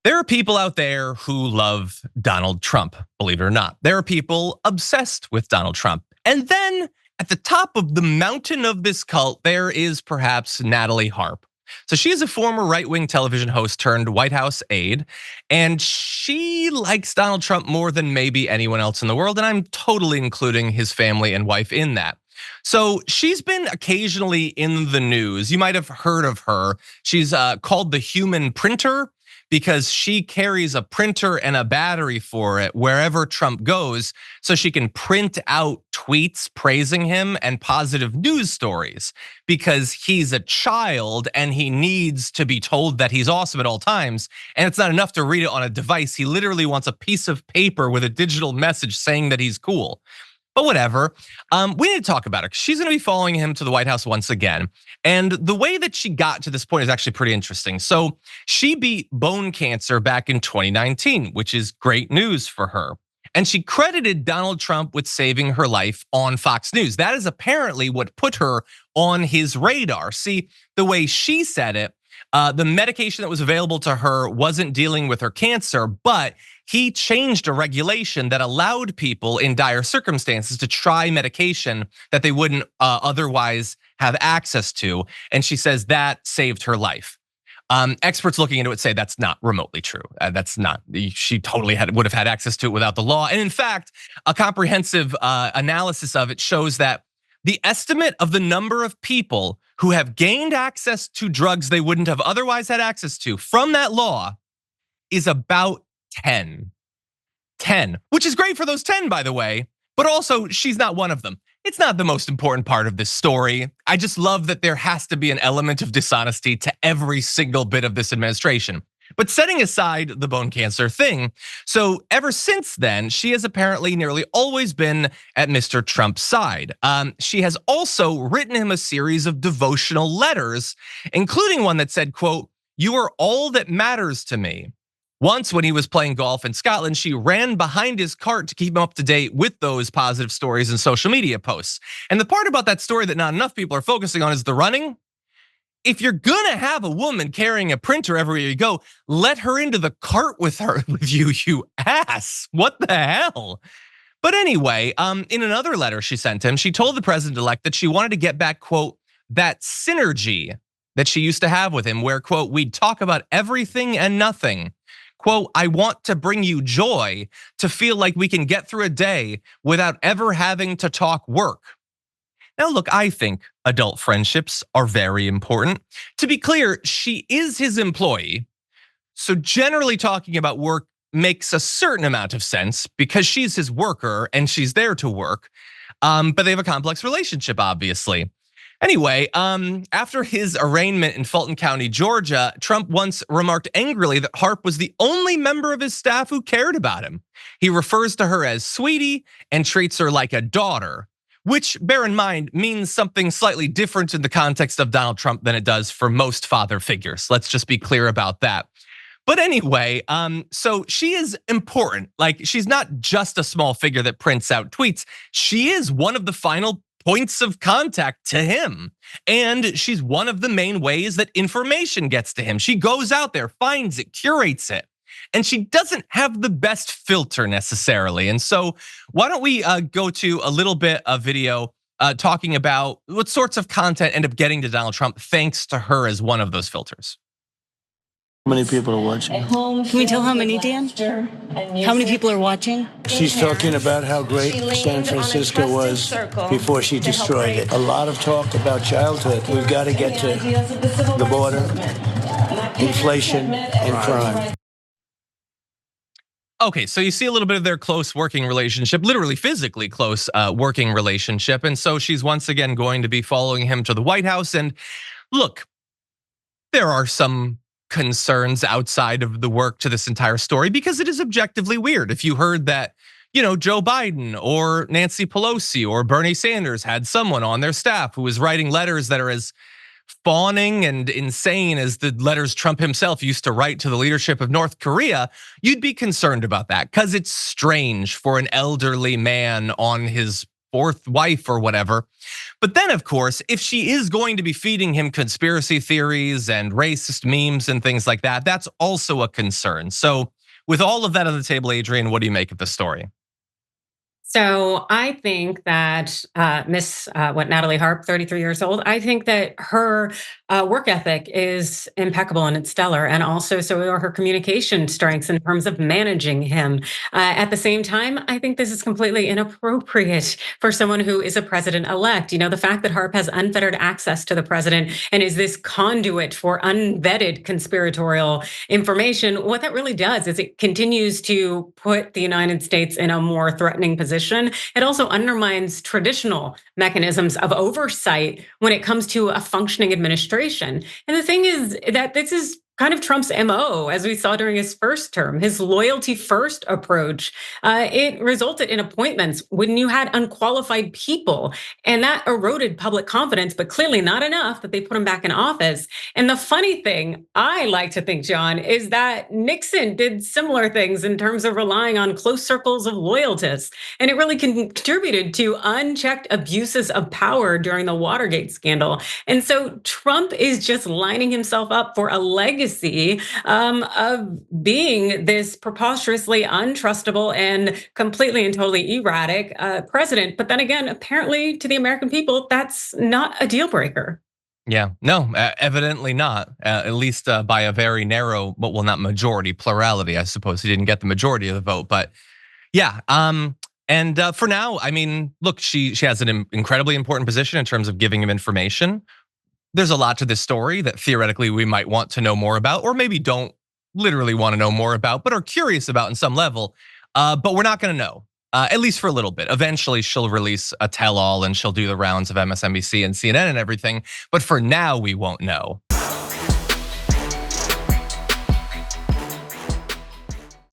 There are people out there who love Donald Trump, believe it or not. There are people obsessed with Donald Trump. And then at the top of the mountain of this cult, there is perhaps Natalie Harp. So she is a former right-wing television host turned White House aide, and she likes Donald Trump more than maybe anyone else in the world, and I'm totally including his family and wife in that. So she's been occasionally in the news. You might have heard of her. She's called the human printer because she carries a printer and a battery for it wherever Trump goes so she can print out tweets praising him and positive news stories because he's a child and he needs to be told that he's awesome at all times. And it's not enough to read it on a device. He literally wants a piece of paper with a digital message saying that he's cool. But whatever, we need to talk about it. She's gonna be following him to the White House once again. And the way that she got to this point is actually pretty interesting. So she beat bone cancer back in 2019, which is great news for her. And she credited Donald Trump with saving her life on Fox News. That is apparently what put her on his radar. See, the way she said it, the medication that was available to her wasn't dealing with her cancer, but he changed a regulation that allowed people in dire circumstances to try medication that they wouldn't otherwise have access to. And she says that saved her life. Experts looking into it say that's not remotely true. That's not, she totally would have had access to it without the law. And in fact, a comprehensive analysis of it shows that the estimate of the number of people who have gained access to drugs they wouldn't have otherwise had access to from that law is about 10, which is great for those 10, by the way, but also she's not one of them. It's not the most important part of this story. I just love that there has to be an element of dishonesty to every single bit of this administration. But setting aside the bone cancer thing, so ever since then, she has apparently nearly always been at Mr. Trump's side. She has also written him a series of devotional letters, including one that said, quote, "You are all that matters to me." Once when he was playing golf in Scotland, she ran behind his cart to keep him up to date with those positive stories and social media posts. And the part about that story that not enough people are focusing on is the running. If you're gonna have a woman carrying a printer everywhere you go, let her into the cart with you, you ass. What the hell? But anyway, in another letter she sent him, she told the president-elect that she wanted to get back, quote, that synergy that she used to have with him, where, quote, we'd talk about everything and nothing. Quote, I want to bring you joy to feel like we can get through a day without ever having to talk work. Now, look, I think adult friendships are very important. To be clear, she is his employee. So generally talking about work makes a certain amount of sense because she's his worker and she's there to work. But they have a complex relationship, obviously. Anyway, after his arraignment in Fulton County, Georgia, Trump once remarked angrily that Harp was the only member of his staff who cared about him. He refers to her as sweetie and treats her like a daughter, which, bear in mind, means something slightly different in the context of Donald Trump than it does for most father figures. Let's just be clear about that. But anyway, so she is important. Like, she's not just a small figure that prints out tweets. She is one of the final points of contact to him. And she's one of the main ways that information gets to him. She goes out there, finds it, curates it. And she doesn't have the best filter necessarily. And so why don't we go to a little bit of video talking about what sorts of content end up getting to Donald Trump thanks to her as one of those filters. How many people are watching? Can we tell how many, Dan? How many people are watching? She's talking about how great San Francisco was before she destroyed it. A lot of talk about childhood. We've got to get to the border, inflation, and crime. Okay, so you see a little bit of their close working relationship, literally physically close working relationship. And so she's once again going to be following him to the White House. And look, there are some concerns outside of the work to this entire story because it is objectively weird. If you heard that, Joe Biden or Nancy Pelosi or Bernie Sanders had someone on their staff who was writing letters that are as fawning and insane as the letters Trump himself used to write to the leadership of North Korea, you'd be concerned about that because it's strange for an elderly man on his fourth wife or whatever. But then, of course, if she is going to be feeding him conspiracy theories and racist memes and things like that, that's also a concern. So with all of that on the table, Adrienne, what do you make of the story? So I think that Natalie Harp, 33 years old, I think that her work ethic is impeccable and it's stellar, and also so are her communication strengths in terms of managing him. At the same time, I think this is completely inappropriate for someone who is a president-elect. You know, the fact that Harp has unfettered access to the president and is this conduit for unvetted conspiratorial information, what that really does is it continues to put the United States in a more threatening position. It also undermines traditional mechanisms of oversight when it comes to a functioning administration. And the thing is that this is kind of Trump's MO, as we saw during his first term, his loyalty first approach. It resulted in appointments when you had unqualified people, and that eroded public confidence, but clearly not enough that they put him back in office. And the funny thing, I like to think, John, is that Nixon did similar things in terms of relying on close circles of loyalists. And it really contributed to unchecked abuses of power during the Watergate scandal. And so Trump is just lining himself up for a legacy of being this preposterously untrustable and completely and totally erratic president. But then again, apparently to the American people, that's not a deal breaker. Yeah, no, evidently not. At least by a very narrow, well, not majority, plurality. I suppose he didn't get the majority of the vote, but yeah. And for now, I mean, look, she has an incredibly important position in terms of giving him information. There's a lot to this story that theoretically we might want to know more about, or maybe don't literally want to know more about, but are curious about in some level. But we're not going to know, at least for a little bit. Eventually, she'll release a tell-all and she'll do the rounds of MSNBC and CNN and everything. But for now, we won't know.